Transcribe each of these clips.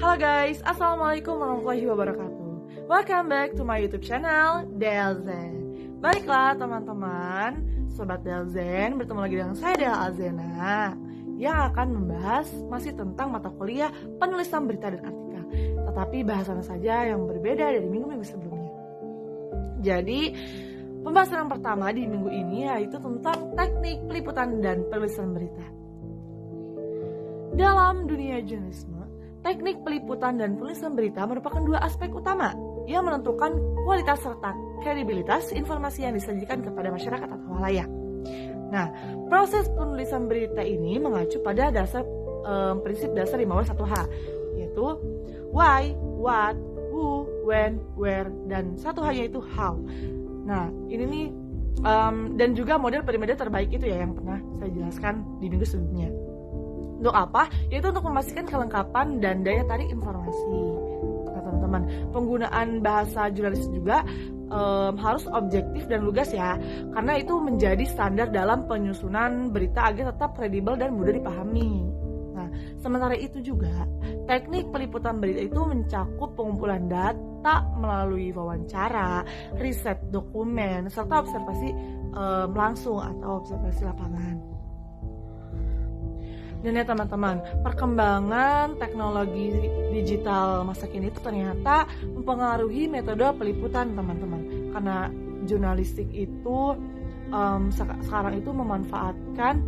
Halo guys, Assalamualaikum warahmatullahi wabarakatuh. Welcome back to my YouTube channel, Delzen. Baiklah teman-teman, Sobat Delzen, bertemu lagi dengan saya Del Azena yang akan membahas masih tentang mata kuliah penulisan berita dan artikel, tetapi bahasannya saja yang berbeda dari minggu-minggu sebelumnya. Jadi, pembahasan yang pertama di minggu ini yaitu tentang teknik peliputan dan penulisan berita. Dalam dunia jurnalisme, teknik peliputan dan penulisan berita merupakan dua aspek utama yang menentukan kualitas serta kredibilitas informasi yang disajikan kepada masyarakat atau khalayak. Nah, proses penulisan berita ini mengacu pada prinsip dasar 5W1H, yaitu why, what, who, when, where, dan satu hanya itu how. Nah, ini nih dan juga model periode terbaik itu ya yang pernah saya jelaskan di minggu sebelumnya. Untuk apa? Yaitu untuk memastikan kelengkapan dan daya tarik informasi. Nah, teman-teman, penggunaan bahasa jurnalis juga harus objektif dan lugas ya, karena itu menjadi standar dalam penyusunan berita agar tetap kredibel dan mudah dipahami. Nah, sementara itu juga teknik peliputan berita itu mencakup pengumpulan data melalui wawancara, riset dokumen, serta observasi langsung atau observasi lapangan. Dan ya teman-teman, perkembangan teknologi digital masa kini itu ternyata mempengaruhi metode peliputan teman-teman. Karena jurnalistik itu sekarang itu memanfaatkan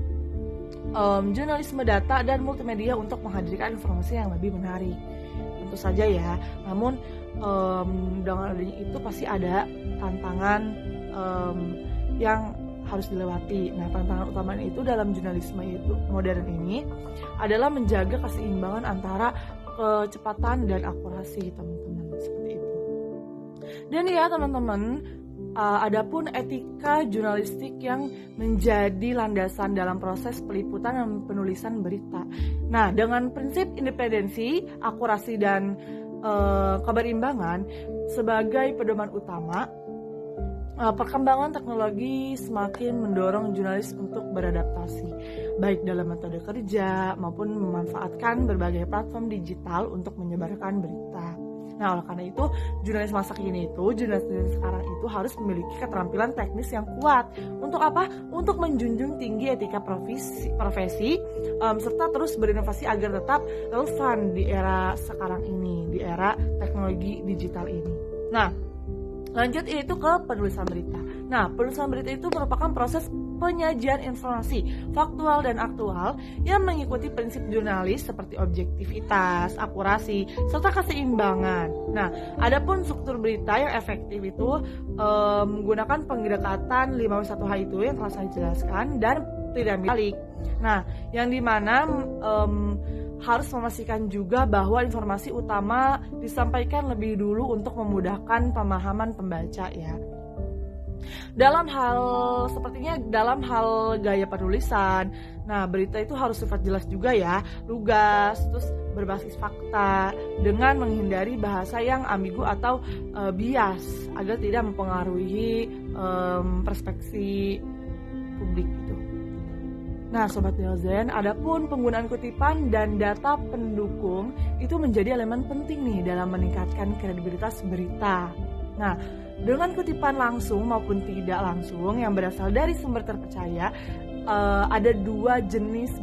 jurnalisme data dan multimedia untuk menghadirkan informasi yang lebih menarik. Tentu saja ya, namun dengan adanya itu pasti ada tantangan yang harus dilewati. Nah, tantangan utama itu dalam jurnalisme itu modern ini adalah menjaga keseimbangan antara kecepatan dan akurasi, teman-teman, seperti itu. Dan ya teman-teman, adapun etika jurnalistik yang menjadi landasan dalam proses peliputan dan penulisan berita. Nah, dengan prinsip independensi, akurasi, dan keberimbangan sebagai pedoman utama, perkembangan teknologi semakin mendorong jurnalis untuk beradaptasi, baik dalam metode kerja maupun memanfaatkan berbagai platform digital untuk menyebarkan berita. Nah, oleh karena itu, jurnalis masa kini itu, jurnalis sekarang itu harus memiliki keterampilan teknis yang kuat. Untuk apa? Untuk menjunjung tinggi etika profesi serta terus berinovasi agar tetap relevan di era sekarang ini, di era teknologi digital ini. Nah, lanjut itu ke penulisan berita. Nah, penulisan berita itu merupakan proses penyajian informasi faktual dan aktual yang mengikuti prinsip jurnalis seperti objektivitas, akurasi, serta keseimbangan. Nah, adapun struktur berita yang efektif itu menggunakan pendekatan 5W1H itu yang telah saya jelaskan dan tidak balik. Nah, yang dimana harus memastikan juga bahwa informasi utama disampaikan lebih dulu untuk memudahkan pemahaman pembaca ya. Dalam hal gaya penulisan, nah berita itu harus sifat jelas juga ya, lugas, terus berbasis fakta dengan menghindari bahasa yang ambigu atau bias agar tidak mempengaruhi perspektif publik itu. Nah, Sobat Delzen, adapun penggunaan kutipan dan data pendukung itu menjadi elemen penting nih dalam meningkatkan kredibilitas berita. Nah, dengan kutipan langsung maupun tidak langsung yang berasal dari sumber terpercaya, ada dua jenis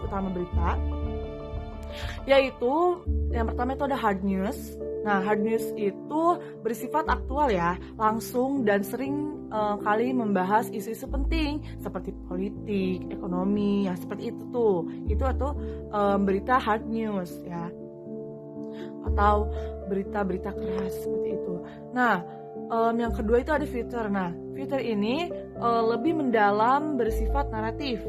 utama berita, yaitu yang pertama itu ada hard news. Nah, hard news itu bersifat aktual ya, langsung dan sering kali membahas isu-isu penting seperti politik, ekonomi, ya seperti itu tuh. Itu atau berita hard news ya. Atau berita-berita keras seperti itu. Nah, yang kedua itu ada feature. Nah, feature ini lebih mendalam, bersifat naratif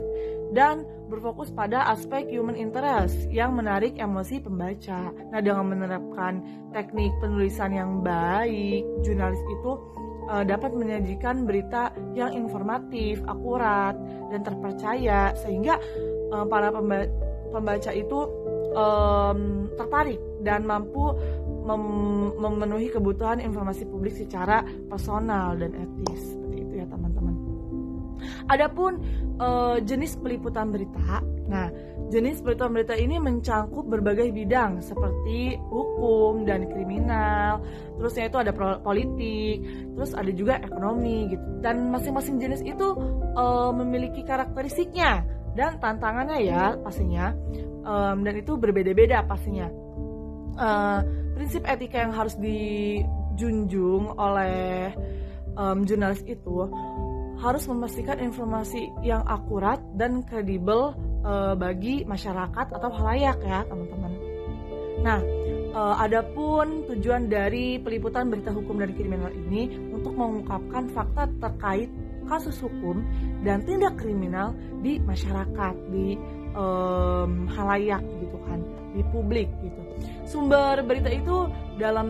dan berfokus pada aspek human interest yang menarik emosi pembaca. Nah, dengan menerapkan teknik penulisan yang baik, jurnalis itu dapat menyajikan berita yang informatif, akurat, dan terpercaya sehingga para pembaca itu tertarik dan mampu memenuhi kebutuhan informasi publik secara personal dan etis. Seperti itu ya teman-teman. Adapun jenis peliputan berita Nah, jenis berita-berita ini mencangkup berbagai bidang seperti hukum dan kriminal, terusnya itu ada politik, terus ada juga ekonomi gitu. Dan masing-masing jenis itu memiliki karakteristiknya dan tantangannya ya pastinya, dan itu berbeda-beda pastinya. Prinsip etika yang harus dijunjung oleh jurnalis itu harus memastikan informasi yang akurat dan kredibel bagi masyarakat atau khalayak ya teman-teman. Nah, adapun tujuan dari peliputan berita hukum dan kriminal ini untuk mengungkapkan fakta terkait kasus hukum dan tindak kriminal di masyarakat, di khalayak gitu kan, di publik gitu. Sumber berita itu dalam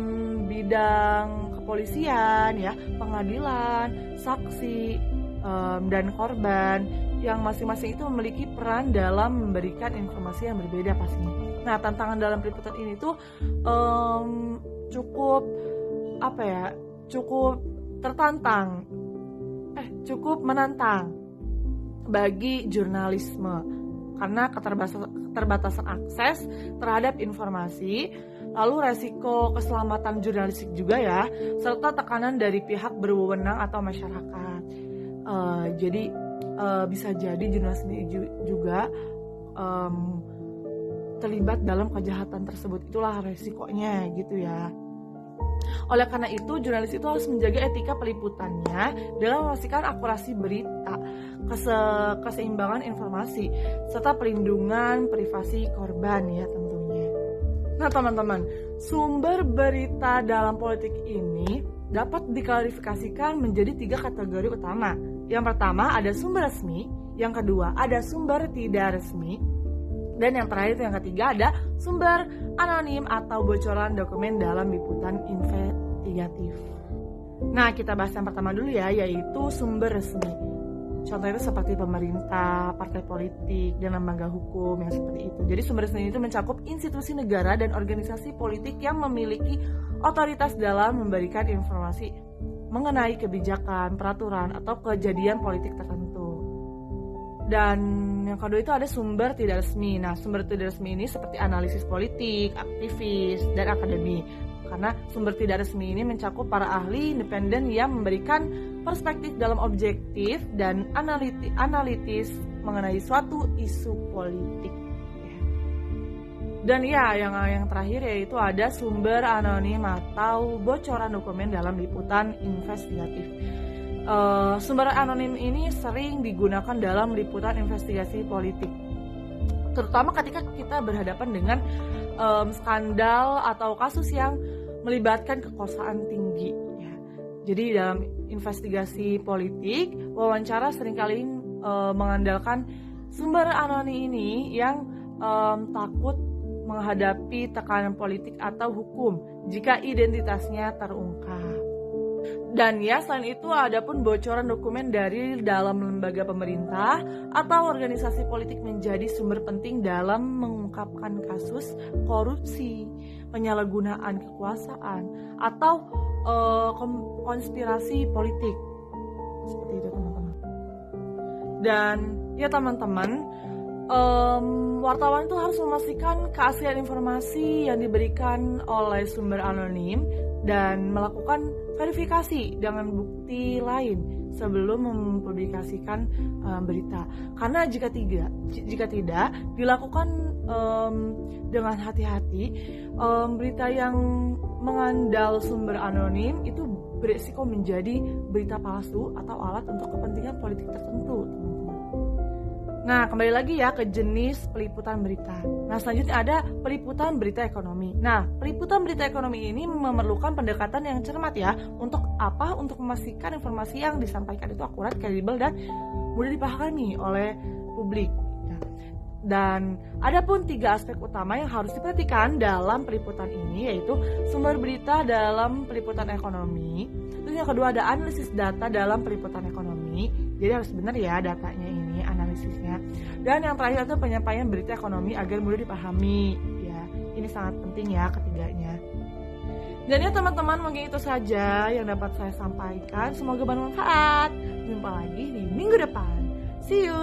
bidang kepolisian ya, pengadilan, saksi, dan korban yang masing-masing itu memiliki peran dalam memberikan informasi yang berbeda pastinya. Nah, tantangan dalam peliputan ini tuh cukup cukup menantang bagi jurnalisme karena keterbatasan akses terhadap informasi, lalu resiko keselamatan jurnalistik juga ya, serta tekanan dari pihak berwenang atau masyarakat. Jadi bisa jadi jurnalis ini juga terlibat dalam kejahatan tersebut. Itulah resikonya gitu ya. Oleh karena itu, jurnalis itu harus menjaga etika peliputannya dalam memastikan akurasi berita, keseimbangan informasi, serta perlindungan privasi korban ya tentunya. Nah teman-teman, sumber berita dalam politik ini dapat diklarifikasikan menjadi 3 kategori utama. Yang pertama ada sumber resmi, yang kedua ada sumber tidak resmi, dan yang terakhir yang ketiga ada sumber anonim atau bocoran dokumen dalam liputan investigatif. Nah, kita bahas yang pertama dulu ya, yaitu sumber resmi. Contohnya seperti pemerintah, partai politik, dan lembaga hukum yang seperti itu. Jadi sumber resmi itu mencakup institusi negara dan organisasi politik yang memiliki otoritas dalam memberikan informasi mengenai kebijakan, peraturan, atau kejadian politik tertentu. Dan yang kedua itu ada sumber tidak resmi. Nah, sumber tidak resmi ini seperti analisis politik, aktivis, dan akademi. Karena sumber tidak resmi ini mencakup para ahli independen yang memberikan perspektif dalam objektif dan analitis mengenai suatu isu politik. Dan ya, yang terakhir yaitu ada sumber anonim atau bocoran dokumen dalam liputan investigatif. Sumber anonim ini sering digunakan dalam liputan investigasi politik, terutama ketika kita berhadapan dengan skandal atau kasus yang melibatkan kekuasaan tinggi ya. Jadi dalam investigasi politik, wawancara seringkali mengandalkan sumber anonim ini yang takut menghadapi tekanan politik atau hukum jika identitasnya terungkap. Dan ya, selain itu ada pun bocoran dokumen dari dalam lembaga pemerintah atau organisasi politik menjadi sumber penting dalam mengungkapkan kasus korupsi, penyalahgunaan kekuasaan, atau konspirasi politik. Seperti itu teman-teman. Dan ya teman-teman, wartawan itu harus memastikan keaslian informasi yang diberikan oleh sumber anonim dan melakukan verifikasi dengan bukti lain sebelum mempublikasikan berita. Karena jika tidak dilakukan dengan hati-hati, berita yang mengandal sumber anonim itu berisiko menjadi berita palsu atau alat untuk kepentingan politik tertentu. Nah, kembali lagi ya ke jenis peliputan berita. Nah, selanjutnya ada peliputan berita ekonomi. Nah, peliputan berita ekonomi ini memerlukan pendekatan yang cermat ya. Untuk apa? Untuk memastikan informasi yang disampaikan itu akurat, kredibel, dan mudah dipahami oleh publik. Dan ada pun 3 aspek utama yang harus diperhatikan dalam peliputan ini, yaitu sumber berita dalam peliputan ekonomi. Terus yang kedua ada analisis data dalam peliputan ekonomi. Jadi harus benar ya datanya ini, analisisnya. Dan yang terakhir itu penyampaian berita ekonomi agar mudah dipahami. Ya, ini sangat penting ya ketiganya. Dan ya teman-teman, mungkin itu saja yang dapat saya sampaikan. Semoga bermanfaat. Jumpa lagi di minggu depan. See you.